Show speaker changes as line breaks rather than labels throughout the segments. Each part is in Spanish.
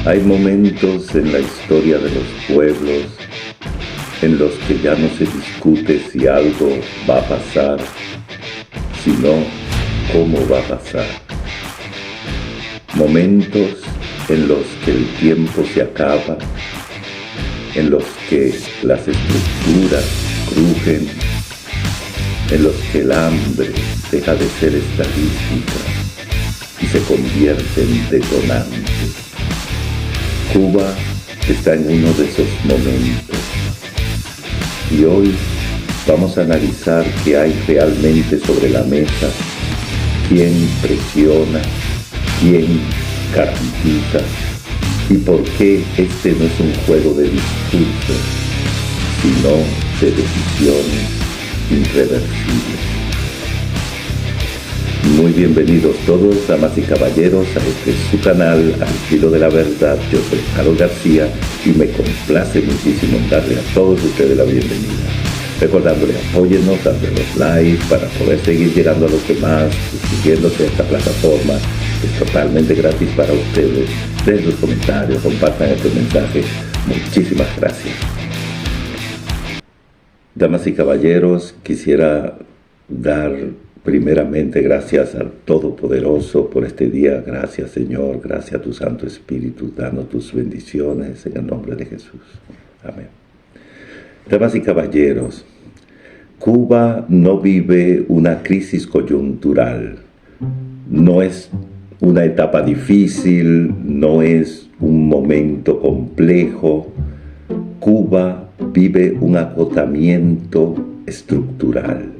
Hay momentos en la historia de los pueblos en los que ya no se discute si algo va a pasar, sino cómo va a pasar. Momentos en los que el tiempo se acaba, en los que las estructuras crujen, en los que el hambre deja de ser estadística y se convierte en detonante. Cuba está en uno de esos momentos y hoy vamos a analizar qué hay realmente sobre la mesa, quién presiona, quién garantiza y por qué este no es un juego de discursos, sino de decisiones irreversibles. Muy bienvenidos todos, damas y caballeros, a este su canal, Al Filo de la Verdad. Yo soy Carlos García y me complace muchísimo darle a todos ustedes la bienvenida. Recordándole, apóyennos, dándole los likes para poder seguir llegando a los demás, suscribiéndose a esta plataforma. Es totalmente gratis para ustedes. Dejen los comentarios, compartan este mensaje. Muchísimas gracias. Damas y caballeros, quisiera dar primeramente gracias al Todopoderoso por este día. Gracias, Señor. Gracias a tu Santo Espíritu. Danos tus bendiciones en el nombre de Jesús. Amén. Damas y caballeros, Cuba no vive una crisis coyuntural. No es una etapa difícil, no es un momento complejo. Cuba vive un agotamiento estructural.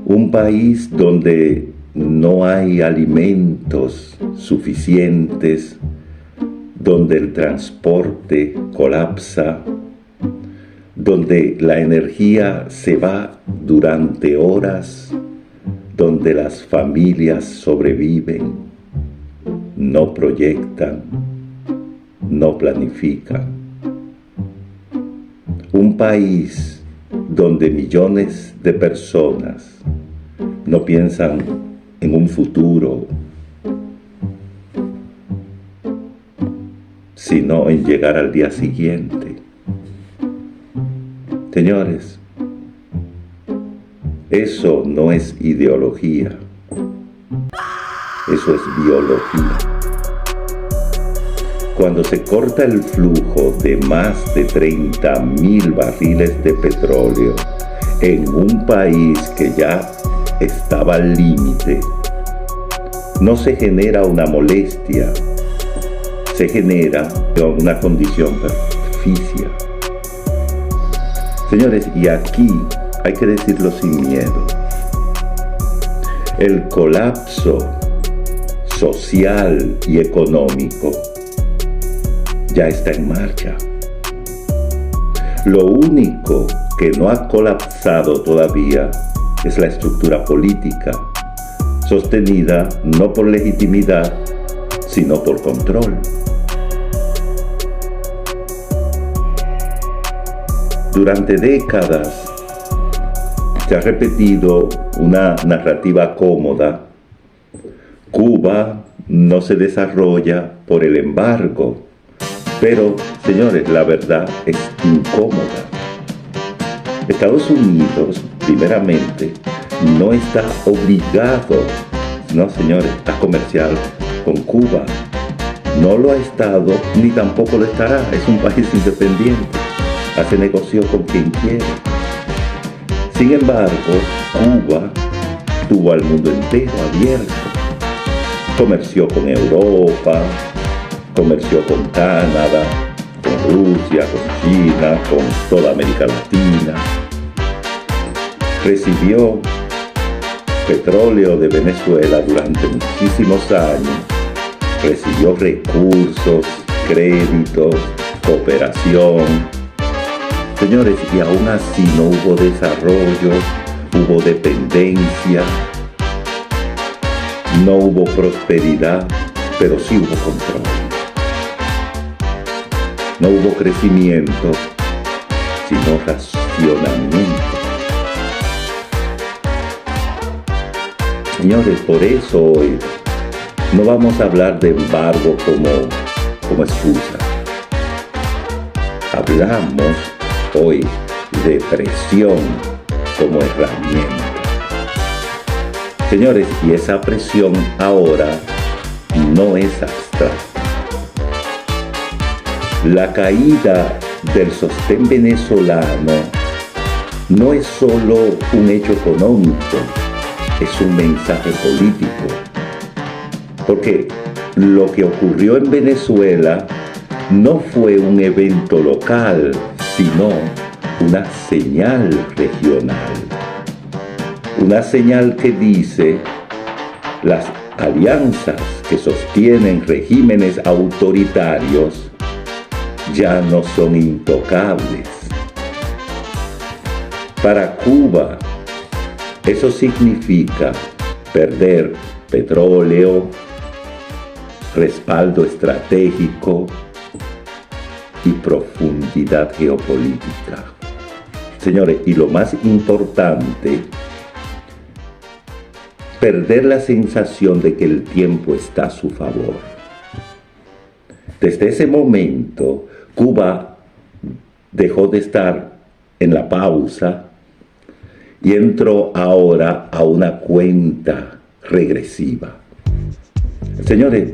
Un país donde no hay alimentos suficientes, donde el transporte colapsa, donde la energía se va durante horas, donde las familias sobreviven, no proyectan, no planifican. Un país donde millones de personas no piensan en un futuro, sino en llegar al día siguiente. Señores, eso no es ideología, eso es biología. Cuando se corta el flujo de más de 30,000 barriles de petróleo en un país que ya estaba al límite, no se genera una molestia, se genera una condición perficia. Señores, y aquí hay que decirlo sin miedo, el colapso social y económico ya está en marcha. Lo único que no ha colapsado todavía es la estructura política, sostenida no por legitimidad, sino por control. Durante décadas se ha repetido una narrativa cómoda. Cuba no se desarrolla por el embargo. Pero, señores, la verdad es incómoda. Estados Unidos, primeramente, no está obligado, no, señores, a comerciar con Cuba. No lo ha estado, ni tampoco lo estará. Es un país independiente. Hace negocio con quien quiere. Sin embargo, Cuba tuvo al mundo entero abierto. Comerció con Europa, comerció con Canadá, con Rusia, con China, con toda América Latina. Recibió petróleo de Venezuela durante muchísimos años. Recibió recursos, créditos, cooperación. Señores, y aún así no hubo desarrollo, hubo dependencia, no hubo prosperidad, pero sí hubo control. No hubo crecimiento, sino racionamiento. Señores, por eso hoy No vamos a hablar de embargo como excusa. Hablamos hoy de presión como herramienta. Señores, y esa presión ahora no es abstracta. La caída del sostén venezolano no es solo un hecho económico, es un mensaje político. Porque lo que ocurrió en Venezuela no fue un evento local, sino una señal regional. Una señal que dice: las alianzas que sostienen regímenes autoritarios ya no son intocables. Para Cuba, eso significa perder petróleo, respaldo estratégico y profundidad geopolítica. Señores, y lo más importante, perder la sensación de que el tiempo está a su favor. Desde ese momento, Cuba dejó de estar en la pausa y entró ahora a una cuenta regresiva. Señores,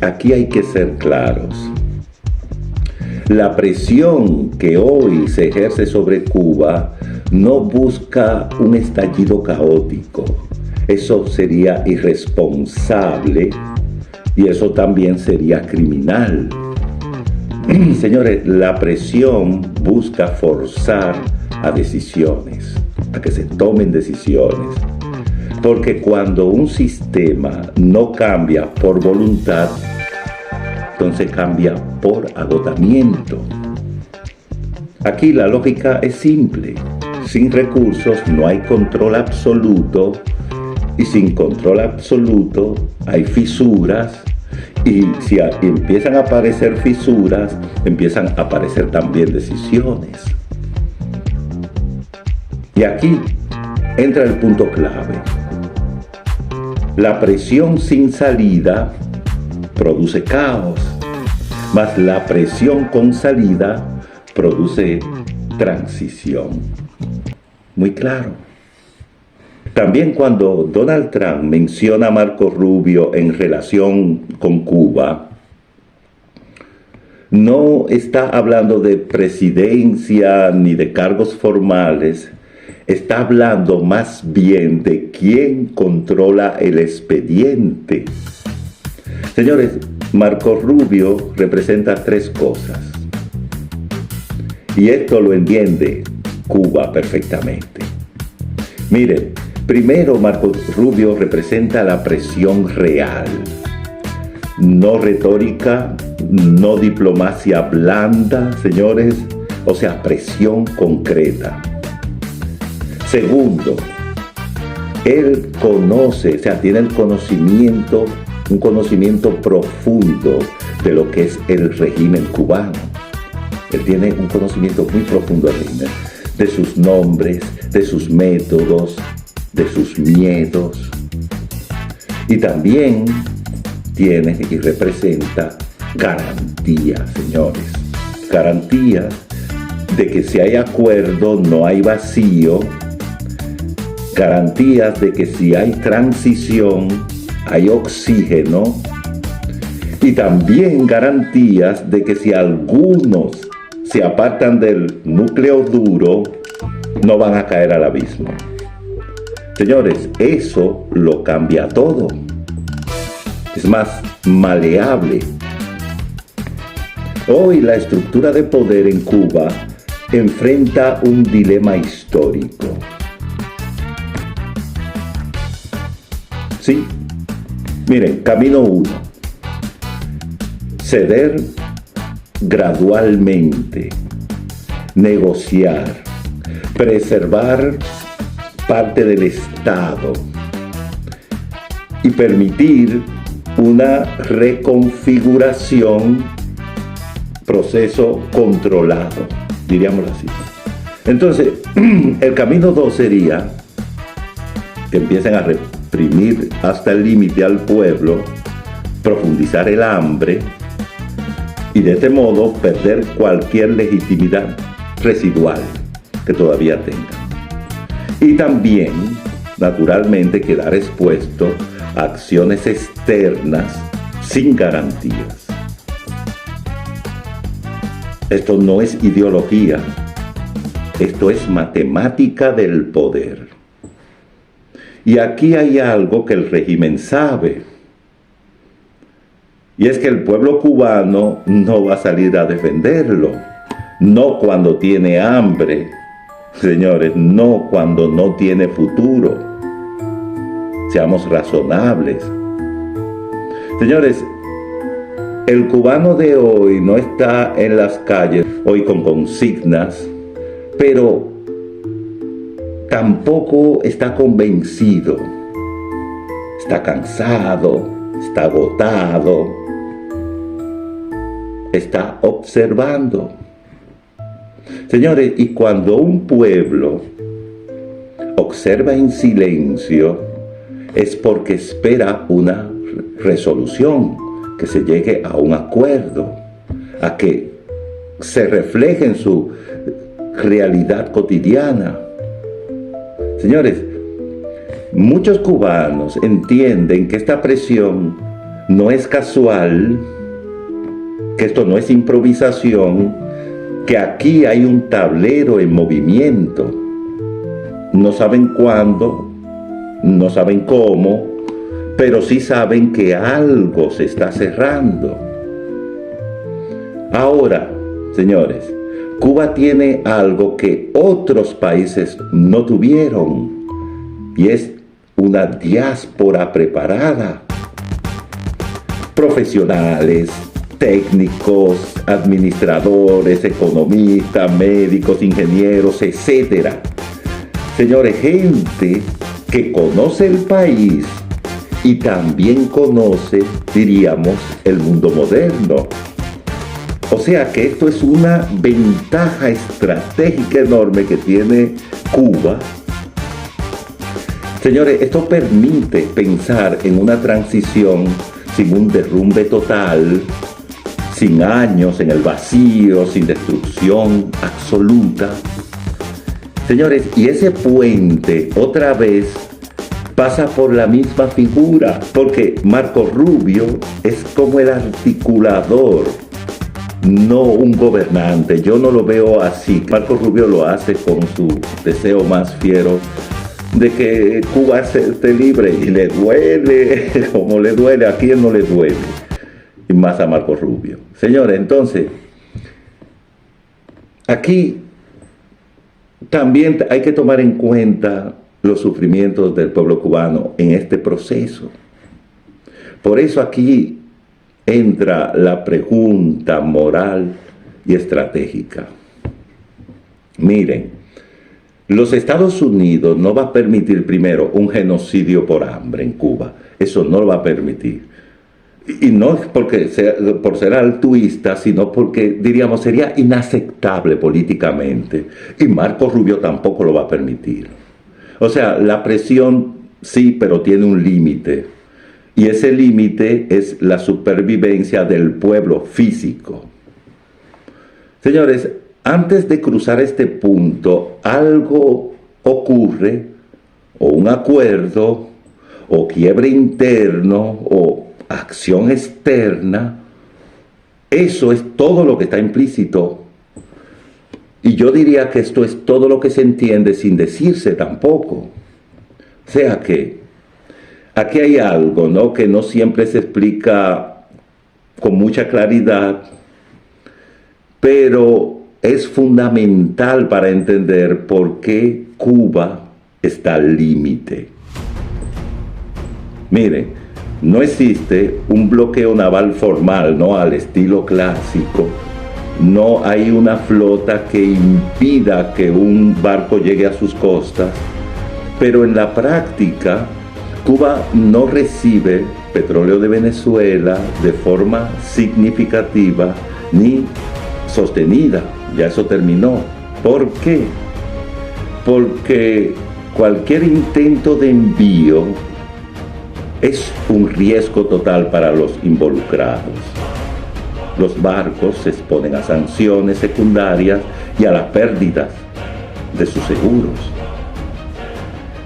aquí hay que ser claros. La presión que hoy se ejerce sobre Cuba no busca un estallido caótico. Eso sería irresponsable y eso también sería criminal. Señores, la presión busca forzar a decisiones, a que se tomen decisiones. Porque cuando un sistema no cambia por voluntad, entonces cambia por agotamiento. Aquí la lógica es simple. Sin recursos no hay control absoluto, y sin control absoluto hay fisuras, y si empiezan a aparecer fisuras, empiezan a aparecer también decisiones. Y aquí entra el punto clave. La presión sin salida produce caos, mas la presión con salida produce transición. Muy claro. También cuando Donald Trump menciona a Marco Rubio en relación con Cuba, no está hablando de presidencia ni de cargos formales, está hablando más bien de quién controla el expediente. Señores, Marco Rubio representa tres cosas. Y esto lo entiende Cuba perfectamente. Miren, primero Marco Rubio representa la presión real. No retórica, no diplomacia blanda, señores. O sea, presión concreta. Segundo, él conoce, o sea, tiene el conocimiento, un conocimiento profundo de lo que es el régimen cubano. Él tiene un conocimiento muy profundo del régimen, de sus nombres, de sus métodos, de sus miedos. Y también tiene y representa garantías, señores. Garantías de que si hay acuerdo no hay vacío. Garantías de que si hay transición, hay oxígeno. Y también garantías de que si algunos se apartan del núcleo duro, no van a caer al abismo. Señores, eso lo cambia todo. Es más maleable. Hoy la estructura de poder en Cuba enfrenta un dilema histórico. Sí, miren, camino 1. Ceder gradualmente, negociar, preservar parte del Estado y permitir una reconfiguración, proceso controlado, diríamos así. Entonces, el camino 2 sería que empiecen a reprimir hasta el límite al pueblo profundizar el hambre y de este modo perder cualquier legitimidad residual que todavía tenga. Y también, naturalmente, quedar expuesto a acciones externas sin garantías. Esto no es ideología, esto es matemática del poder. Y aquí hay algo que el régimen sabe, y es que el pueblo cubano no va a salir a defenderlo, no cuando tiene hambre, señores, no cuando no tiene futuro. Seamos razonables. Señores, el cubano de hoy no está en las calles hoy con consignas, pero tampoco está convencido. Está cansado, está agotado, está observando. Señores, y cuando un pueblo observa en silencio, es porque espera una resolución, que se llegue a un acuerdo, a que se refleje en su realidad cotidiana. Señores, muchos cubanos entienden que esta presión no es casual, que esto no es improvisación, que aquí hay un tablero en movimiento. No saben cuándo, no saben cómo, pero sí saben que algo se está cerrando. Ahora, señores, Cuba tiene algo que otros países no tuvieron, y es una diáspora preparada. Profesionales, técnicos, administradores, economistas, médicos, ingenieros, etc. Señores, gente que conoce el país y también conoce, diríamos, el mundo moderno. O sea que esto es una ventaja estratégica enorme que tiene Cuba. Señores, esto permite pensar en una transición sin un derrumbe total, sin años en el vacío, sin destrucción absoluta. Señores, y ese puente otra vez pasa por la misma figura, porque Marco Rubio es como el articulador, no un gobernante. Yo no lo veo así. Marco Rubio lo hace con su deseo más fiero de que Cuba esté libre, y le duele, como le duele, ¿a quién no le duele? Y más a Marco Rubio. Señores, entonces, aquí también hay que tomar en cuenta los sufrimientos del pueblo cubano en este proceso. Por eso aquí entra la pregunta moral y estratégica. Miren, los Estados Unidos no va a permitir primero un genocidio por hambre en Cuba. Eso no lo va a permitir. Y no es porque por ser altruista, sino porque, diríamos, sería inaceptable políticamente. Y Marco Rubio tampoco lo va a permitir. O sea, la presión sí, pero tiene un límite. Y ese límite es la supervivencia del pueblo físico. Señores, antes de cruzar este punto, algo ocurre, o un acuerdo, o quiebre interno, o acción externa. Eso es todo lo que está implícito. Y yo diría que esto es todo lo que se entiende sin decirse tampoco. O sea que aquí hay algo, ¿no?, que no siempre se explica con mucha claridad, pero es fundamental para entender por qué Cuba está al límite. Miren, no existe un bloqueo naval formal, ¿no?, al estilo clásico. No hay una flota que impida que un barco llegue a sus costas, pero en la práctica Cuba no recibe petróleo de Venezuela de forma significativa ni sostenida. Ya eso terminó. ¿Por qué? Porque cualquier intento de envío es un riesgo total para los involucrados. Los barcos se exponen a sanciones secundarias y a las pérdidas de sus seguros.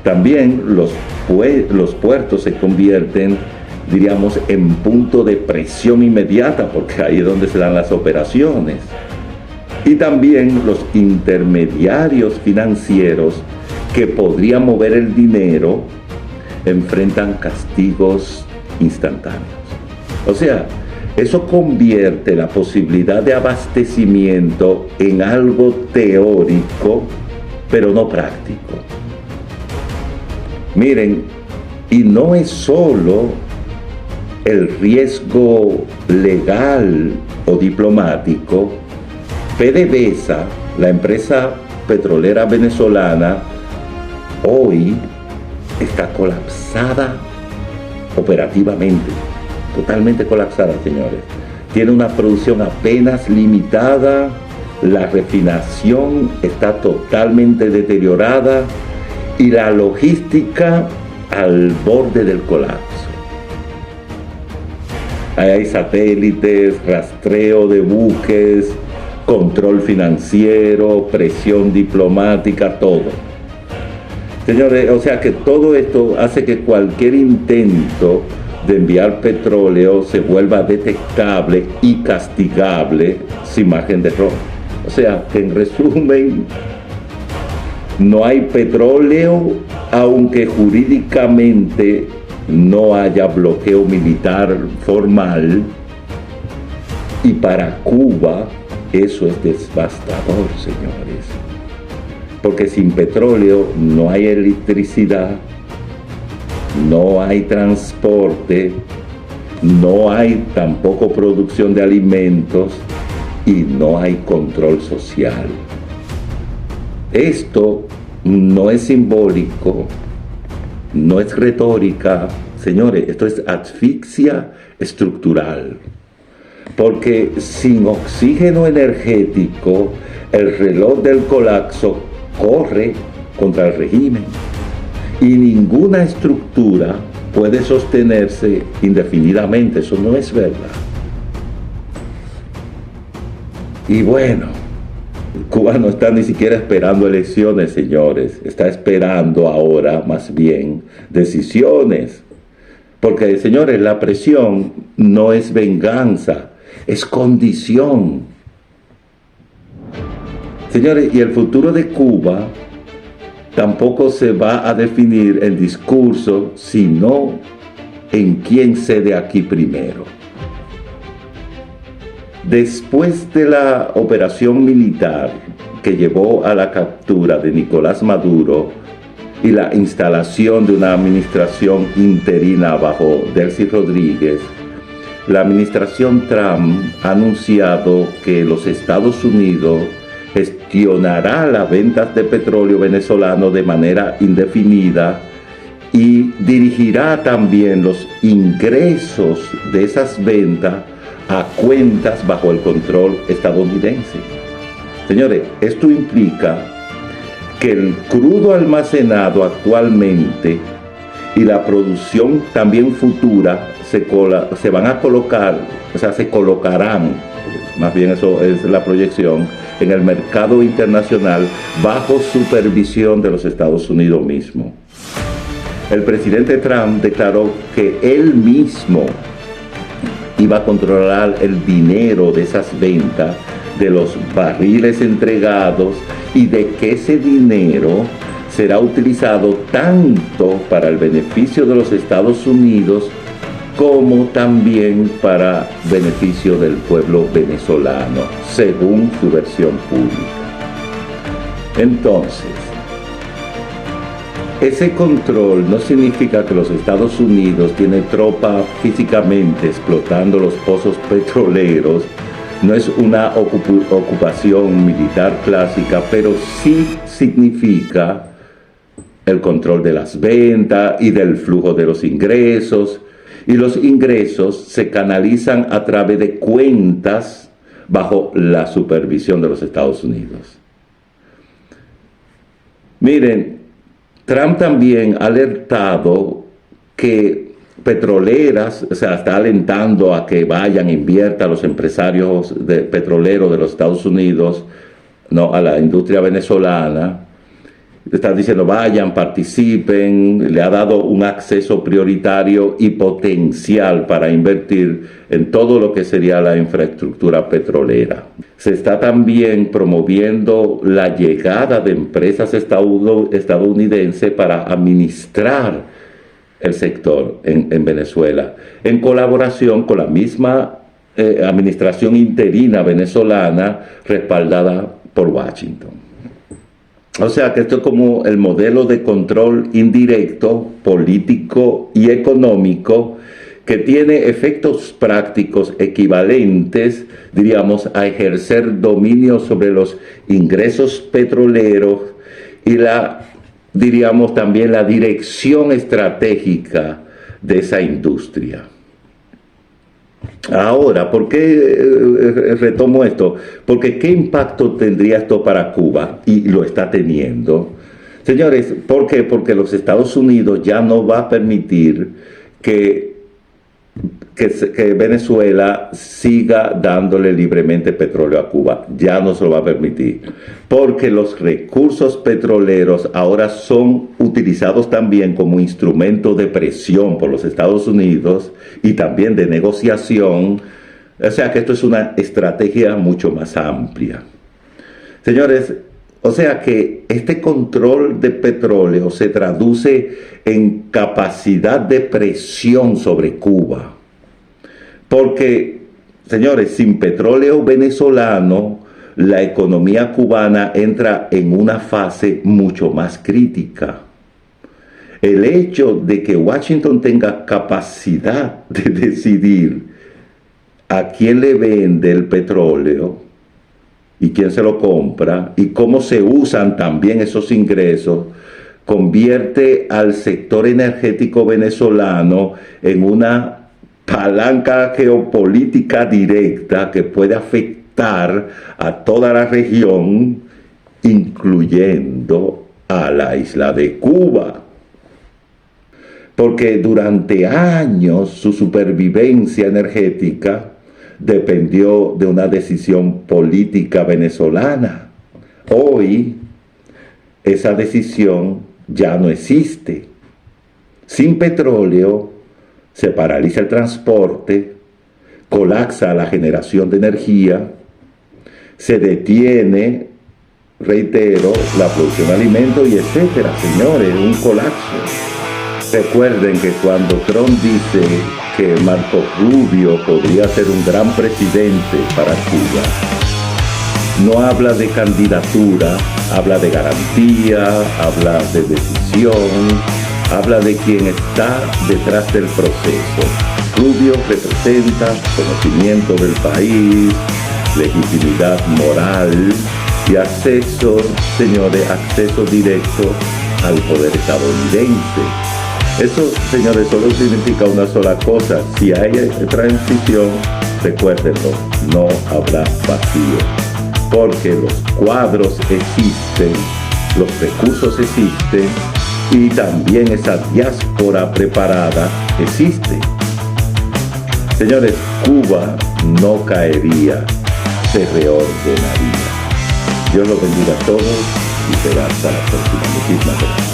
También los puertos se convierten, diríamos, en punto de presión inmediata, porque ahí es donde se dan las operaciones. Y también los intermediarios financieros que podrían mover el dinero enfrentan castigos instantáneos. O sea, eso convierte la posibilidad de abastecimiento en algo teórico, pero no práctico. Miren, y no es solo el riesgo legal o diplomático. PDVSA, la empresa petrolera venezolana, hoy está colapsada operativamente, totalmente colapsada, señores. Tiene una producción apenas limitada, la refinación está totalmente deteriorada y la logística al borde del colapso. Ahí hay satélites, rastreo de buques, control financiero, presión diplomática, todo. Señores, o sea que todo esto hace que cualquier intento de enviar petróleo se vuelva detectable y castigable sin margen de error. O sea que en resumen, no hay petróleo aunque jurídicamente no haya bloqueo militar formal, y para Cuba eso es devastador, señores, porque sin petróleo no hay electricidad, no hay transporte, no hay tampoco producción de alimentos y no hay control social. Esto no es simbólico, no es retórica, señores, esto es asfixia estructural. Porque sin oxígeno energético, el reloj del colapso corre contra el régimen. Y ninguna estructura puede sostenerse indefinidamente, eso no es verdad. Y bueno, Cuba no está ni siquiera esperando elecciones, señores, está esperando ahora más bien decisiones. Porque, señores, la presión no es venganza, es condición. Señores, y el futuro de Cuba tampoco se va a definir en discurso, sino en quién cede aquí primero. Después de la operación militar que llevó a la captura de Nicolás Maduro y la instalación de una administración interina bajo Delcy Rodríguez, la administración Trump ha anunciado que los Estados Unidos gestionará las ventas de petróleo venezolano de manera indefinida y dirigirá también los ingresos de esas ventas a cuentas bajo el control estadounidense. Señores, esto implica que el crudo almacenado actualmente y la producción también futura se van a colocar, o sea, se colocarán, más bien eso es la proyección, en el mercado internacional bajo supervisión de los Estados Unidos mismo. El presidente Trump declaró que él mismo iba a controlar el dinero de esas ventas, de los barriles entregados, y de que ese dinero será utilizado tanto para el beneficio de los Estados Unidos como también para beneficio del pueblo venezolano, según su versión pública. Entonces, ese control no significa que los Estados Unidos tienen tropa físicamente explotando los pozos petroleros. No es una ocupación militar clásica, pero sí significa el control de las ventas y del flujo de los ingresos. Y los ingresos se canalizan a través de cuentas bajo la supervisión de los Estados Unidos. Miren, Trump también ha alertado que petroleras, o sea, está alentando a que vayan, inviertan los empresarios petroleros de los Estados Unidos, ¿no?, a la industria venezolana. Está diciendo, vayan, participen, le ha dado un acceso prioritario y potencial para invertir en todo lo que sería la infraestructura petrolera. Se está también promoviendo la llegada de empresas estadounidenses para administrar el sector en Venezuela, en colaboración con la misma administración interina venezolana respaldada por Washington. O sea que esto es como el modelo de control indirecto, político y económico que tiene efectos prácticos equivalentes, diríamos, a ejercer dominio sobre los ingresos petroleros y diríamos también la dirección estratégica de esa industria. Ahora, ¿por qué retomo esto? Porque ¿qué impacto tendría esto para Cuba? Y lo está teniendo. Señores, ¿por qué? Porque los Estados Unidos ya no va a permitir que Venezuela siga dándole libremente petróleo a Cuba. Ya no se lo va a permitir. Porque los recursos petroleros ahora son utilizados también como instrumento de presión por los Estados Unidos y también de negociación. O sea que esto es una estrategia mucho más amplia. Señores, o sea que este control de petróleo se traduce en capacidad de presión sobre Cuba. Porque, señores, sin petróleo venezolano, la economía cubana entra en una fase mucho más crítica. El hecho de que Washington tenga capacidad de decidir a quién le vende el petróleo y quién se lo compra y cómo se usan también esos ingresos, convierte al sector energético venezolano en una palanca geopolítica directa que puede afectar a toda la región, incluyendo a la isla de Cuba. Porque durante años su supervivencia energética dependió de una decisión política venezolana. Hoy esa decisión ya no existe. Sin petróleo se paraliza el transporte, colapsa la generación de energía, se detiene, reitero, la producción de alimentos y etcétera. Señores, un colapso. Recuerden que cuando Trump dice que Marco Rubio podría ser un gran presidente para Cuba, no habla de candidatura, habla de garantía, habla de decisión, habla de quien está detrás del proceso. Rubio representa conocimiento del país, legitimidad moral y acceso, señores, acceso directo al poder estadounidense. Eso, señores, solo significa una sola cosa. Si hay transición, recuérdenlo, no habrá vacío. Porque los cuadros existen, los recursos existen y también esa diáspora preparada existe. Señores, Cuba no caería, se reordenaría. Dios los bendiga a todos y será hasta la próxima. Muchísimas gracias.